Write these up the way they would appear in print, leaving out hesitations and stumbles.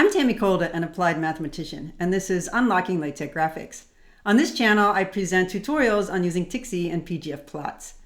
I'm Tammy Kolda, an applied mathematician, and this is Unlocking LaTeX Graphics. On this channel, I present tutorials on using TikZ and PGF plots.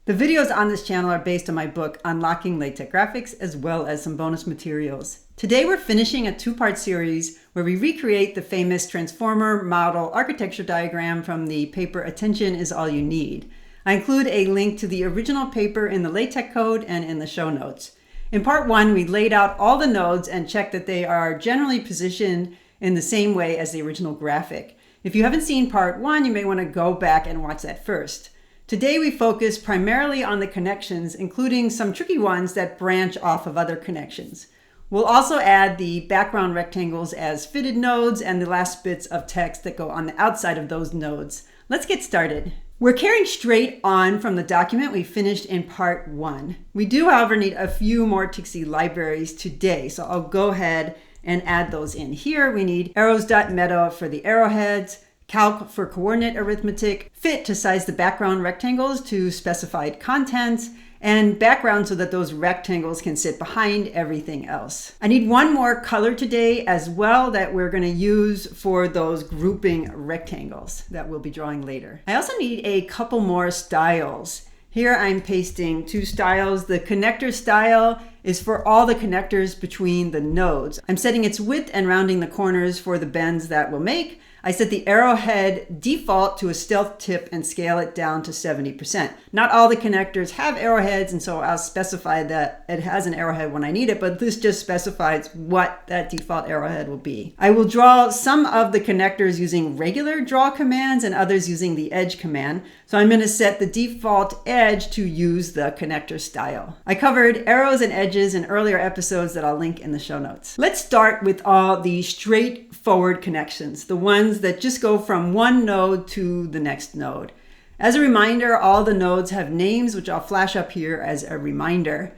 The videos on this channel are based on my book, Unlocking LaTeX Graphics, as well as some bonus materials. Today, we're finishing a two-part series where we recreate the famous transformer model architecture diagram from the paper Attention is All You Need. I include a link to the original paper in the LaTeX code and in the show notes. In part one, we laid out all the nodes and checked that they are generally positioned in the same way as the original graphic. If you haven't seen part one, you may want to go back and watch that first. Today, we focus primarily on the connections, including some tricky ones that branch off of other connections. We'll also add the background rectangles as fitted nodes and the last bits of text that go on the outside of those nodes. Let's get started. We're carrying straight on from the document we finished in part one. We do, however, need a few more TikZ libraries today, so I'll go ahead and add those in here. We need arrows.meta for the arrowheads, calc for coordinate arithmetic, fit to size the background rectangles to specified contents, and background so that those rectangles can sit behind everything else. I need one more color today as well that we're going to use for those grouping rectangles that we'll be drawing later. I also need a couple more styles. Here I'm pasting two styles. The connector style is for all the connectors between the nodes. I'm setting its width and rounding the corners for the bends that we'll make. I set the arrowhead default to a stealth tip and scale it down to 70%. Not all the connectors have arrowheads, and so I'll specify that it has an arrowhead when I need it, but this just specifies what that default arrowhead will be. I will draw some of the connectors using regular draw commands and others using the edge command. So I'm going to set the default edge to use the connector style. I covered arrows and edges in earlier episodes that I'll link in the show notes. Let's start with all the straightforward connections, the ones that just go from one node to the next node. As a reminder, all the nodes have names, which I'll flash up here as a reminder.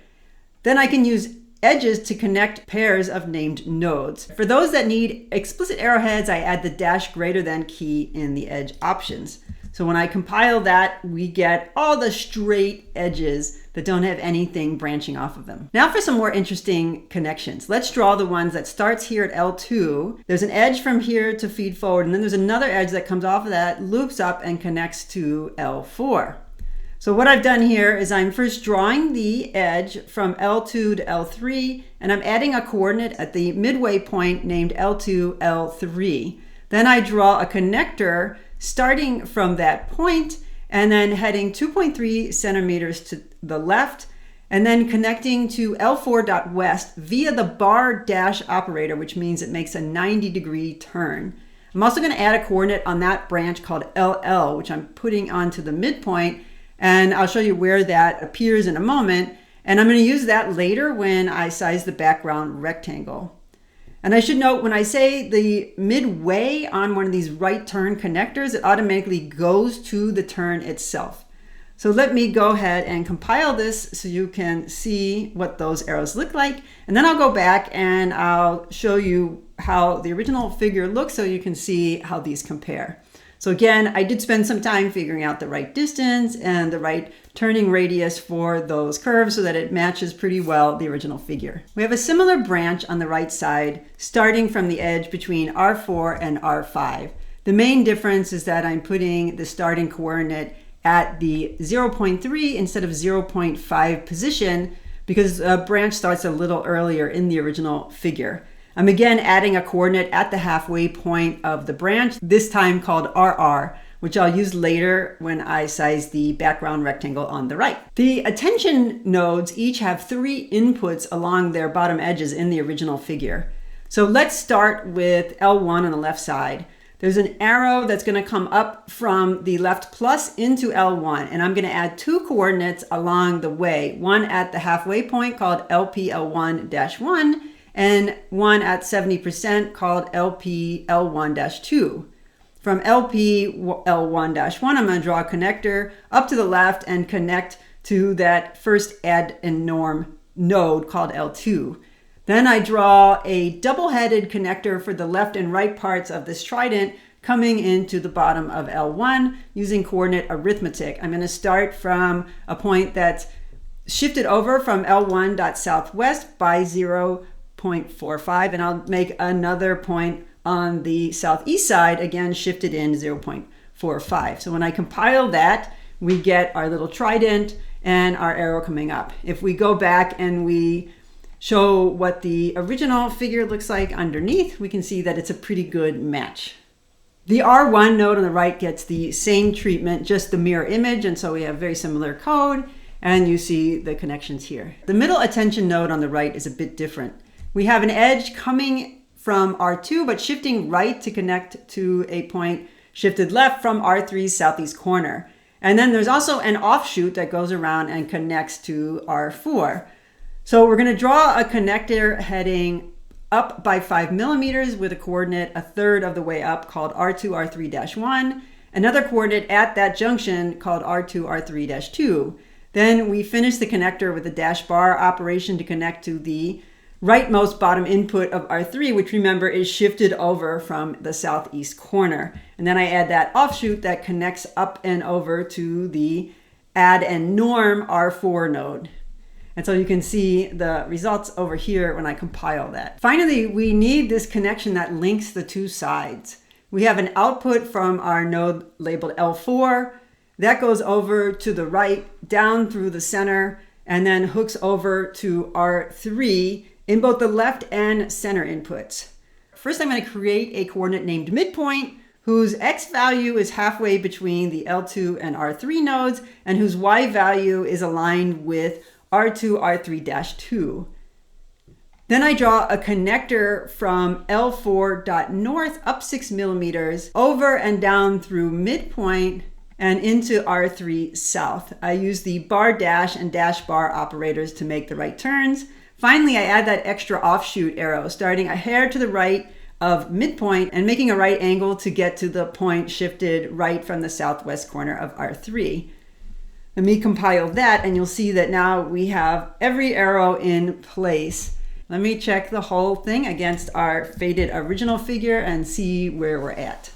Then I can use edges to connect pairs of named nodes. For those that need explicit arrowheads, I add the dash greater than key in the edge options. So when I compile that, we get all the straight edges that don't have anything branching off of them. Now for some more interesting connections. Let's draw the ones that starts here at L2. There's an edge from here to feed forward, and then there's another edge that comes off of that, loops up and connects to L4. So what I've done here is I'm first drawing the edge from L2 to L3, and I'm adding a coordinate at the midway point named L2, L3. Then I draw a connector starting from that point and then heading 2.3 centimeters to the left and then connecting to L4.west via the bar dash operator, which means it makes a 90-degree turn. I'm also going to add a coordinate on that branch called LL, which I'm putting onto the midpoint, and I'll show you where that appears in a moment. And I'm going to use that later when I size the background rectangle. And I should note, when I say the midway on one of these right turn connectors, it automatically goes to the turn itself. So let me go ahead and compile this so you can see what those arrows look like. And then I'll go back and I'll show you how the original figure looks so you can see how these compare. So again, I did spend some time figuring out the right distance and the right turning radius for those curves so that it matches pretty well the original figure. We have a similar branch on the right side, starting from the edge between R4 and R5. The main difference is that I'm putting the starting coordinate at the 0.3 instead of 0.5 position because a branch starts a little earlier in the original figure. I'm again adding a coordinate at the halfway point of the branch, this time called RR, which I'll use later when I size the background rectangle on the right. The attention nodes each have three inputs along their bottom edges in the original figure. So let's start with L1 on the left side. There's an arrow that's going to come up from the left plus into L1, and I'm going to add two coordinates along the way, one at the halfway point called LP-L1-1, and one at 70% called LP-L1-2. From LP-L1-1, I'm going to draw a connector up to the left and connect to that first add and norm node called L2. Then I draw a double-headed connector for the left and right parts of this trident coming into the bottom of L1 using coordinate arithmetic. I'm going to start from a point that's shifted over from L1.southwest by 0.5 0.45, and I'll make another point on the southeast side, again shifted in 0.45. So when I compile that, we get our little trident and our arrow coming up. If we go back and we show what the original figure looks like underneath, we can see that it's a pretty good match. The R1 node on the right gets the same treatment, just the mirror image, and so we have very similar code, and you see the connections here. The middle attention node on the right is a bit different. We have an edge coming from R2, but shifting right to connect to a point shifted left from R3's southeast corner. And then there's also an offshoot that goes around and connects to R4. So we're going to draw a connector heading up by 5 millimeters with a coordinate a third of the way up called R2, R3-1, another coordinate at that junction called R2, R3-2. Then we finish the connector with a dash bar operation to connect to the rightmost bottom input of R3, which remember is shifted over from the southeast corner. And then I add that offshoot that connects up and over to the add and norm R4 node. And so you can see the results over here when I compile that. Finally, we need this connection that links the two sides. We have an output from our node labeled L4 that goes over to the right, down through the center, and then hooks over to R3 in both the left and center inputs. First, I'm going to create a coordinate named midpoint, whose X value is halfway between the L2 and R3 nodes, and whose Y value is aligned with R2, R3-2. Then I draw a connector from L4.north up 6 millimeters over and down through midpoint and into R3 south. I use the bar dash and dash bar operators to make the right turns. Finally, I add that extra offshoot arrow, starting a hair to the right of midpoint and making a right angle to get to the point shifted right from the southwest corner of R3. Let me compile that, and you'll see that now we have every arrow in place. Let me check the whole thing against our faded original figure and see where we're at.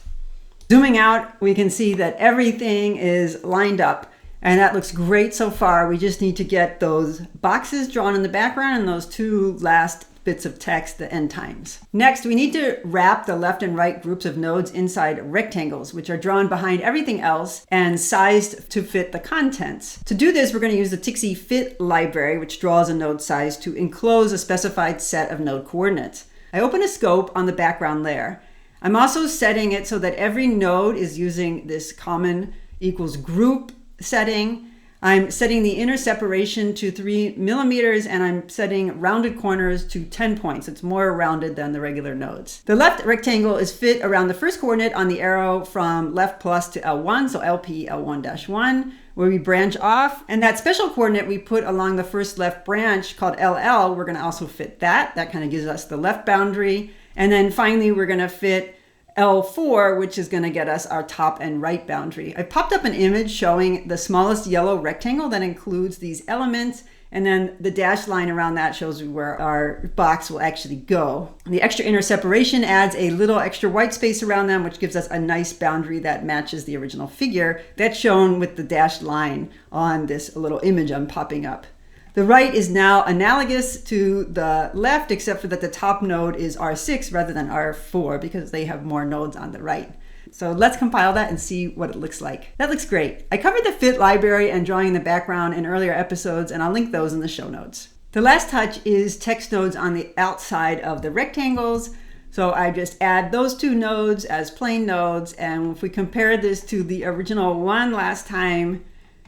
Zooming out, we can see that everything is lined up. And that looks great so far. We just need to get those boxes drawn in the background and those two last bits of text, the end times. Next, we need to wrap the left and right groups of nodes inside rectangles, which are drawn behind everything else and sized to fit the contents. To do this, we're going to use the TikZ fit library, which draws a node size to enclose a specified set of node coordinates. I open a scope on the background layer. I'm also setting it so that every node is using this common equals group setting. I'm setting the inner separation to 3 millimeters, and I'm setting rounded corners to 10 points. It's more rounded than the regular nodes. The left rectangle is fit around the first coordinate on the arrow from left plus to L1, so LP L1-1, where we branch off. And that special coordinate we put along the first left branch called LL, we're going to also fit that. That kind of gives us the left boundary. And then finally, we're going to fit L4, which is going to get us our top and right boundary. I popped up an image showing the smallest yellow rectangle that includes these elements, and then the dashed line around that shows where our box will actually go. The extra inner separation adds a little extra white space around them, which gives us a nice boundary that matches the original figure. That's shown with the dashed line on this little image I'm popping up. The right is now analogous to the left, except for that the top node is R6 rather than R4 because they have more nodes on the right. So let's compile that and see what it looks like. That looks great. I covered the fit library and drawing in the background in earlier episodes, and I'll link those in the show notes. The last touch is text nodes on the outside of the rectangles. So I just add those two nodes as plain nodes, and if we compare this to the original one last time,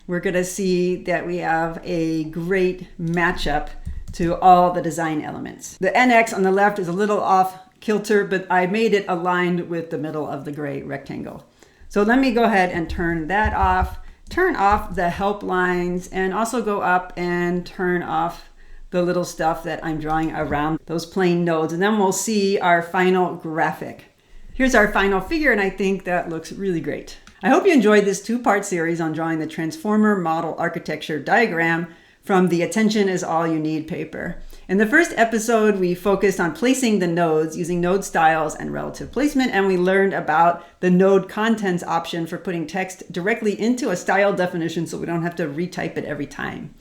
we're going to see that we have a great matchup to all the design elements. The NX on the left is a little off kilter, but I made it aligned with the middle of the gray rectangle. So let me go ahead and turn that off, turn off the help lines, and also go up and turn off the little stuff that I'm drawing around those plain nodes. And then we'll see our final graphic. Here's our final figure, and I think that looks really great. I hope you enjoyed this two-part series on drawing the transformer model architecture diagram from the Attention is All You Need paper. In the first episode, we focused on placing the nodes using node styles and relative placement, and we learned about the node contents option for putting text directly into a style definition so we don't have to retype it every time.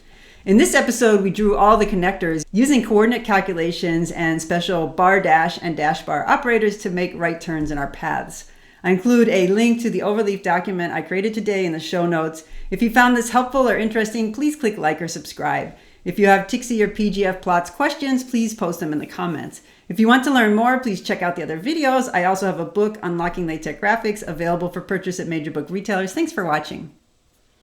In this episode, we drew all the connectors using coordinate calculations and special bar dash and dash bar operators to make right turns in our paths. I include a link to the overleaf document I created today in the show notes. If you found this helpful or interesting, please click like or subscribe. If you have TikZ or PGF plots questions, please post them in the comments. If you want to learn more, please check out the other videos. I also have a book, Unlocking LaTeX Graphics, available for purchase at major book retailers. Thanks for watching.